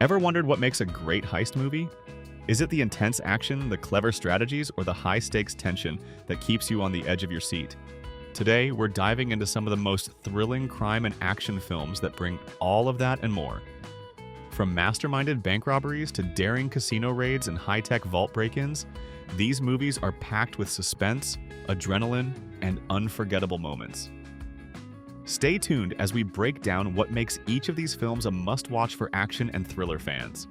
Ever wondered what makes a great heist movie? Is it the intense action, the clever strategies, or the high-stakes tension that keeps you on the edge of your seat? Today, we're diving into some of the most thrilling crime and action films that bring all of that and more. From masterminded bank robberies to daring casino raids and high-tech vault break-ins, these movies are packed with suspense, adrenaline, and unforgettable moments. Stay tuned as we break down what makes each of these films a must-watch for action and thriller fans.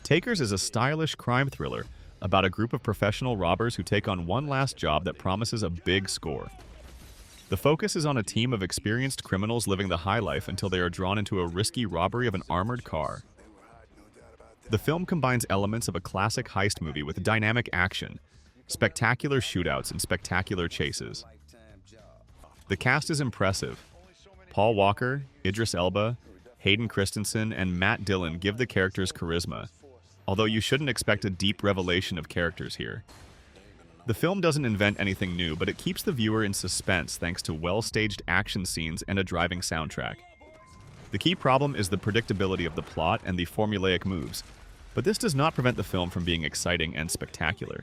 Takers is a stylish crime thriller about a group of professional robbers who take on one last job that promises a big score. The focus is on a team of experienced criminals living the high life until they are drawn into a risky robbery of an armored car. The film combines elements of a classic heist movie with dynamic action, spectacular shootouts, and spectacular chases. The cast is impressive. Paul Walker, Idris Elba, Hayden Christensen, and Matt Dillon give the characters charisma, although you shouldn't expect a deep revelation of characters here. The film doesn't invent anything new, but it keeps the viewer in suspense thanks to well-staged action scenes and a driving soundtrack. The key problem is the predictability of the plot and the formulaic moves, but this does not prevent the film from being exciting and spectacular.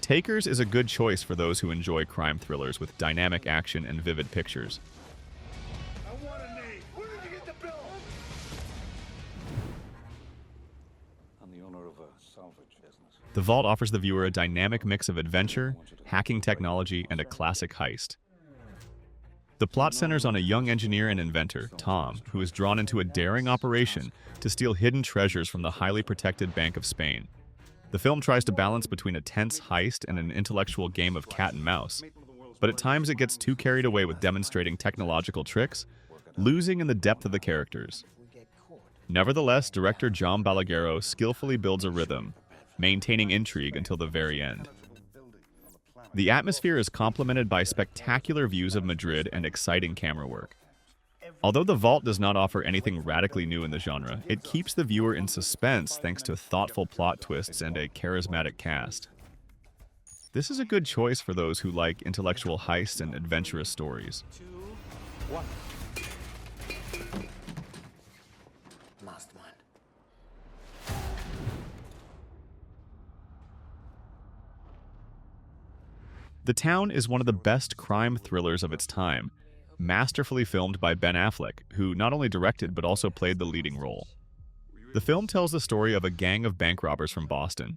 Takers is a good choice for those who enjoy crime thrillers with dynamic action and vivid pictures. The Vault offers the viewer a dynamic mix of adventure, hacking technology, and a classic heist. The plot centers on a young engineer and inventor, Tom, who is drawn into a daring operation to steal hidden treasures from the highly protected Bank of Spain. The film tries to balance between a tense heist and an intellectual game of cat and mouse, but at times it gets too carried away with demonstrating technological tricks, losing in the depth of the characters. Nevertheless, director John Balaguero skillfully builds a rhythm, maintaining intrigue until the very end. The atmosphere is complemented by spectacular views of Madrid and exciting camera work. Although The Vault does not offer anything radically new in the genre, it keeps the viewer in suspense thanks to thoughtful plot twists and a charismatic cast. This is a good choice for those who like intellectual heists and adventurous stories. Mastermind. The Town is one of the best crime thrillers of its time, masterfully filmed by Ben Affleck, who not only directed but also played the leading role. The film tells the story of a gang of bank robbers from Boston,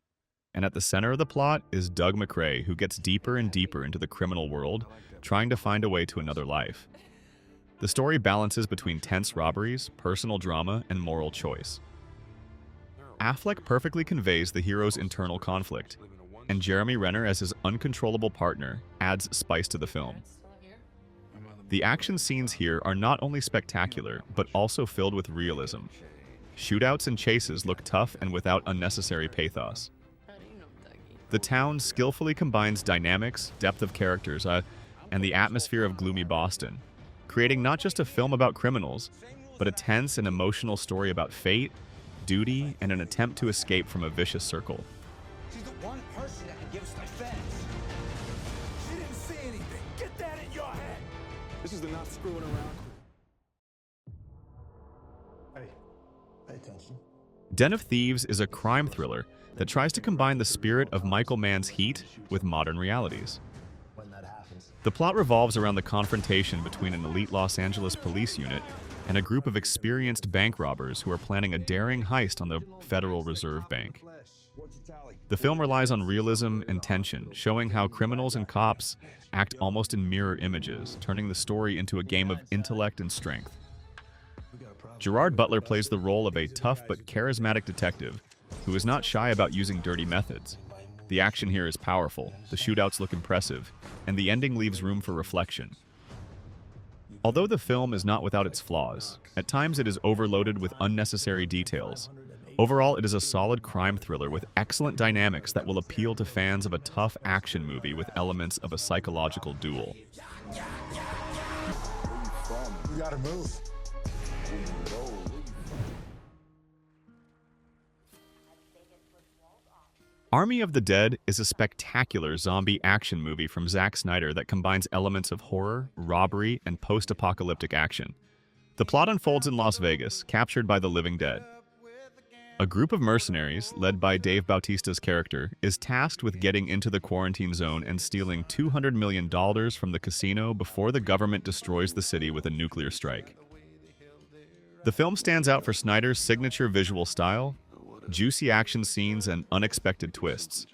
and at the center of the plot is Doug McRae, who gets deeper and deeper into the criminal world, trying to find a way to another life. The story balances between tense robberies, personal drama, and moral choice. Affleck perfectly conveys the hero's internal conflict, and Jeremy Renner as his uncontrollable partner adds spice to the film. The action scenes here are not only spectacular, but also filled with realism. Shootouts and chases look tough and without unnecessary pathos. The Town skillfully combines dynamics, depth of characters, and the atmosphere of gloomy Boston, creating not just a film about criminals, but a tense and emotional story about fate, duty, and an attempt to escape from a vicious circle. She's the one person that can give us defense. She didn't see anything. Get that in your head. This is the not screwing around. Hey, pay attention. Den of Thieves is a crime thriller that tries to combine the spirit of Michael Mann's Heat with modern realities. When that happens. The plot revolves around the confrontation between an elite Los Angeles police unit and a group of experienced bank robbers who are planning a daring heist on the Federal Reserve Bank. The film relies on realism and tension, showing how criminals and cops act almost in mirror images, turning the story into a game of intellect and strength. Gerard Butler plays the role of a tough but charismatic detective who is not shy about using dirty methods. The action here is powerful, the shootouts look impressive, and the ending leaves room for reflection. Although the film is not without its flaws, at times it is overloaded with unnecessary details. Overall, it is a solid crime thriller with excellent dynamics that will appeal to fans of a tough action movie with elements of a psychological duel. You gotta move. Army of the Dead is a spectacular zombie action movie from Zack Snyder that combines elements of horror, robbery, and post-apocalyptic action. The plot unfolds in Las Vegas, captured by the living dead. A group of mercenaries, led by Dave Bautista's character, is tasked with getting into the quarantine zone and stealing $200 million from the casino before the government destroys the city with a nuclear strike. The film stands out for Snyder's signature visual style, juicy action scenes, and unexpected twists.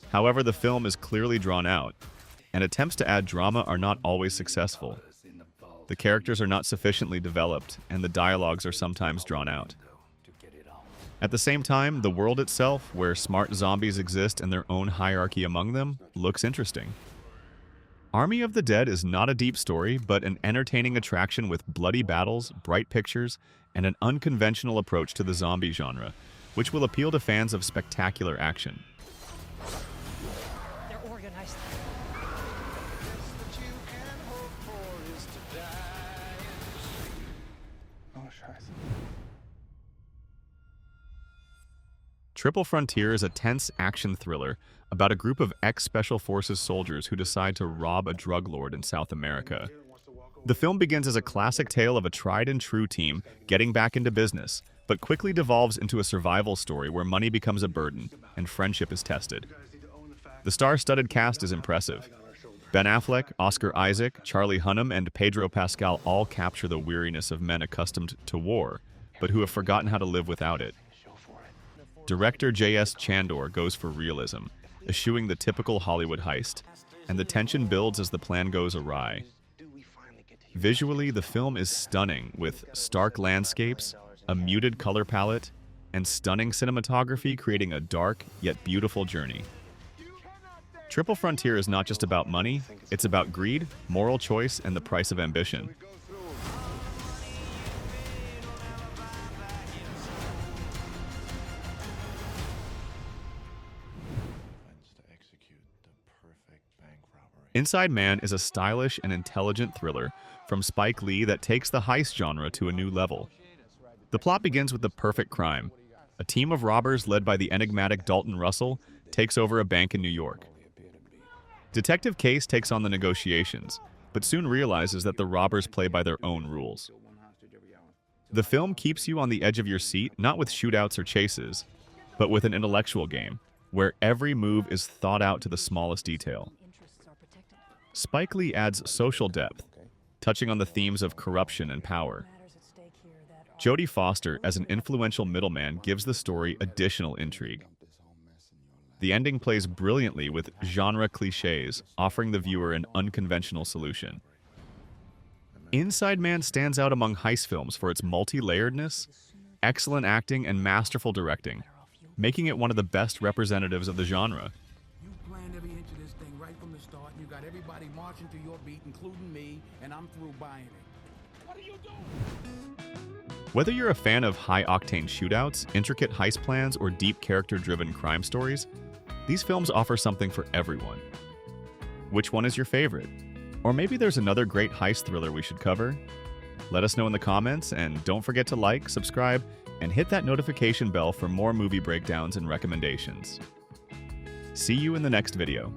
However, the film is clearly drawn out, and attempts to add drama are not always successful. The characters are not sufficiently developed, and the dialogues are sometimes drawn out. At the same time, the world itself, where smart zombies exist and their own hierarchy among them, looks interesting. Army of the Dead is not a deep story, but an entertaining attraction with bloody battles, bright pictures, and an unconventional approach to the zombie genre, which will appeal to fans of spectacular action. They're organized. Oh, scheiße. Triple Frontier is a tense action thriller about a group of ex-Special Forces soldiers who decide to rob a drug lord in South America. The film begins as a classic tale of a tried-and-true team getting back into business, but quickly devolves into a survival story where money becomes a burden and friendship is tested. The star-studded cast is impressive. Ben Affleck, Oscar Isaac, Charlie Hunnam, and Pedro Pascal all capture the weariness of men accustomed to war, but who have forgotten how to live without it. Director J.S. Chandor goes for realism, eschewing the typical Hollywood heist, and the tension builds as the plan goes awry. Visually, the film is stunning, with stark landscapes, a muted color palette, and stunning cinematography creating a dark yet beautiful journey. Triple Frontier is not just about money, it's about greed, moral choice, and the price of ambition. Inside Man is a stylish and intelligent thriller from Spike Lee that takes the heist genre to a new level. The plot begins with the perfect crime. A team of robbers led by the enigmatic Dalton Russell takes over a bank in New York. Detective Case takes on the negotiations, but soon realizes that the robbers play by their own rules. The film keeps you on the edge of your seat, not with shootouts or chases, but with an intellectual game, where every move is thought out to the smallest detail. Spike Lee adds social depth, touching on the themes of corruption and power. Jodie Foster, as an influential middleman, gives the story additional intrigue. The ending plays brilliantly with genre cliches, offering the viewer an unconventional solution. Inside Man stands out among heist films for its multi-layeredness, excellent acting, and masterful directing, making it one of the best representatives of the genre. You planned every inch of this thing right from the start, and you got everybody marching to your beat, including me, and I'm through buying it. What are you doing? Whether you're a fan of high-octane shootouts, intricate heist plans, or deep character-driven crime stories, these films offer something for everyone. Which one is your favorite? Or maybe there's another great heist thriller we should cover? Let us know in the comments, and don't forget to like, subscribe, and hit that notification bell for more movie breakdowns and recommendations. See you in the next video.